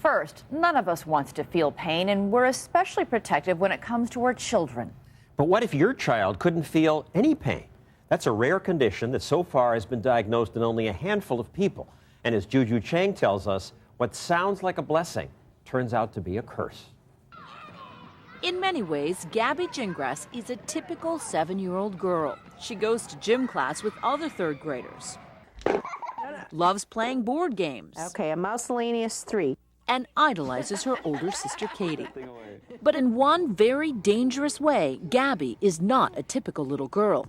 First, none of us wants to feel pain, and we're especially protective when it comes to our children. But what if your child couldn't feel any pain? That's a rare condition that so far has been diagnosed in only a handful of people. And as Juju Chang tells us, what sounds like a blessing turns out to be a curse. In many ways, Gabby Gingras is a typical 7-year-old girl. She goes to gym class with other third graders, loves playing board games. Okay, a miscellaneous 3. And idolizes her older sister Katie. But in one very dangerous way, Gabby is not a typical little girl.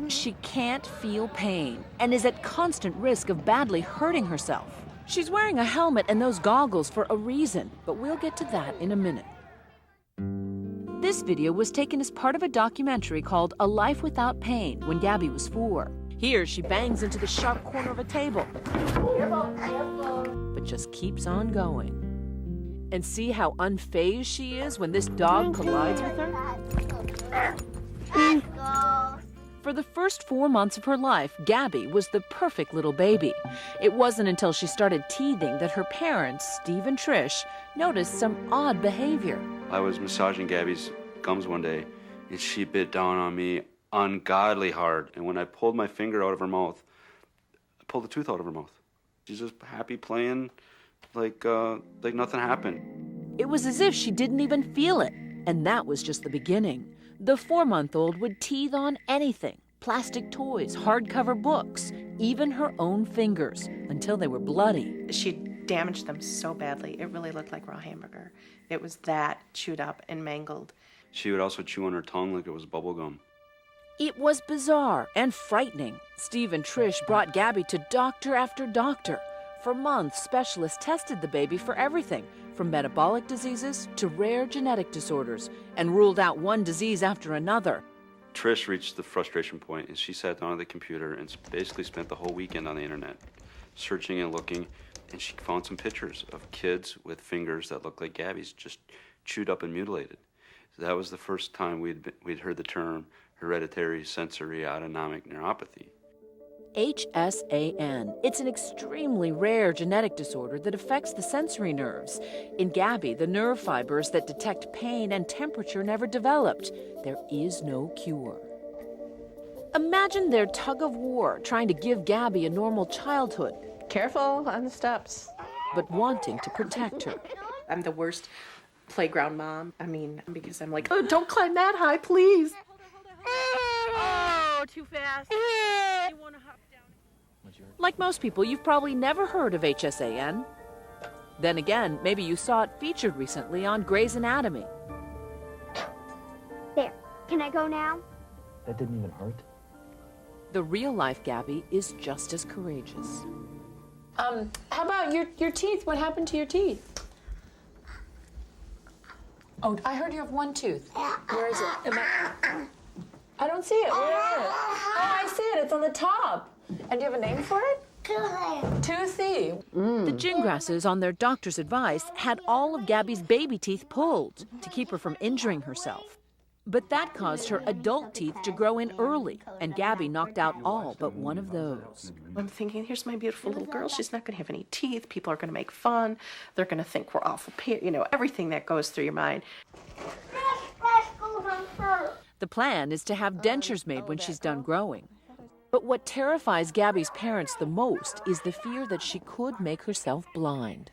She can't feel pain and is at constant risk of badly hurting herself. She's wearing a helmet and those goggles for a reason, but we'll get to that in a minute. This video was taken as part of a documentary called A Life Without Pain when Gabby was 4. Here, she bangs into the sharp corner of a table, but just keeps on going. And see how unfazed she is when this dog collides with her? For the first 4 months of her life, Gabby was the perfect little baby. It wasn't until she started teething that her parents, Steve and Trish, noticed some odd behavior. I was massaging Gabby's gums one day, and she bit down on me ungodly hard. And when I pulled my finger out of her mouth, I pulled the tooth out of her mouth. She's just happy playing like nothing happened. It was as if she didn't even feel it, and that was just the beginning. The 4-month-old would teethe on anything, plastic toys, hardcover books, even her own fingers, until they were bloody. She damaged them so badly, it really looked like raw hamburger. It was that chewed up and mangled. She would also chew on her tongue like it was bubble gum. It was bizarre and frightening. Steve and Trish brought Gabby to doctor after doctor. For months, specialists tested the baby for everything, from metabolic diseases to rare genetic disorders, and ruled out one disease after another. Trish reached the frustration point, and she sat down at the computer and basically spent the whole weekend on the internet, searching and looking, and she found some pictures of kids with fingers that looked like Gabby's, just chewed up and mutilated. So that was the first time we'd heard the term hereditary sensory autonomic neuropathy. HSAN. It's an extremely rare genetic disorder that affects the sensory nerves. In Gabby, the nerve fibers that detect pain and temperature never developed. There is no cure. Imagine their tug of war trying to give Gabby a normal childhood, Careful on the steps. but wanting to protect her. I'm the worst playground mom. I mean, because I'm like, oh, don't climb that high, please. Oh, too fast. You want to hop down? Like most people, you've probably never heard of HSAN. Then again, maybe you saw it featured recently on Grey's Anatomy. There. Can I go now? That didn't even hurt. The real-life Gabby is just as courageous. How about your teeth? What happened to your teeth? Oh, I heard you have one tooth. Where is it? I don't see it. Where is it? Oh, I see it. It's on the top. And do you have a name for it? Toothy. The Gingrasses, on their doctor's advice, had all of Gabby's baby teeth pulled to keep her from injuring herself. But that caused her adult teeth to grow in early, and Gabby knocked out all but one of those. I'm thinking, here's my beautiful little girl. She's not going to have any teeth. People are going to make fun. They're going to think we're awful, everything that goes through your mind. The plan is to have dentures made when she's done growing. But what terrifies Gabby's parents the most is the fear that she could make herself blind.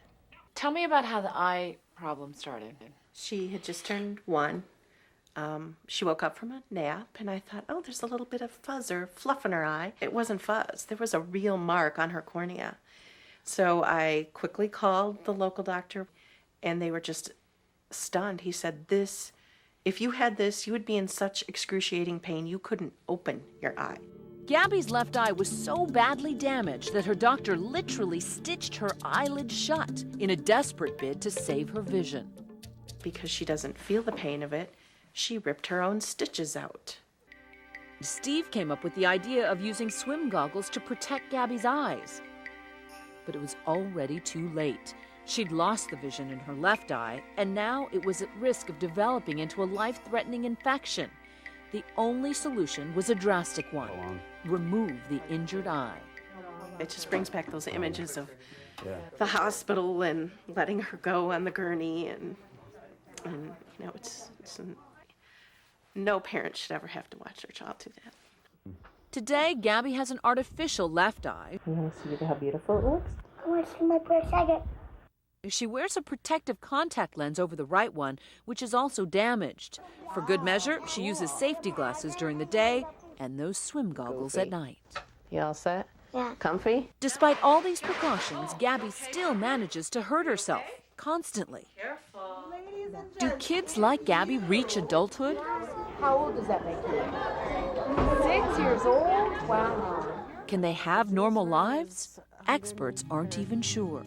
Tell me about how the eye problem started. She had just turned 1. She woke up from a nap, and I thought, oh, there's a little bit of fuzz or fluff in her eye. It wasn't fuzz. There was a real mark on her cornea. So I quickly called the local doctor, and they were just stunned. He said, if you had this, you would be in such excruciating pain you couldn't open your eye. Gabby's left eye was so badly damaged that her doctor literally stitched her eyelid shut in a desperate bid to save her vision. Because she doesn't feel the pain of it, she ripped her own stitches out. Steve came up with the idea of using swim goggles to protect Gabby's eyes. But it was already too late. She'd lost the vision in her left eye, and now it was at risk of developing into a life-threatening infection. The only solution was a drastic one: remove the injured eye. It just brings back those images of the hospital and letting her go on the gurney, and you know, it's no parent should ever have to watch their child do that. Today, Gabby has an artificial left eye. You want to see how beautiful it looks? I want to see my first second. She wears a protective contact lens over the right one, which is also damaged. For good measure, she uses safety glasses during the day and those swim goggles at night. You all set? Yeah. Comfy? Despite all these precautions, Gabby still manages to hurt herself constantly. Careful. Do kids like Gabby reach adulthood? How old does that make you? 6 years old? Wow. Can they have normal lives? Experts aren't even sure.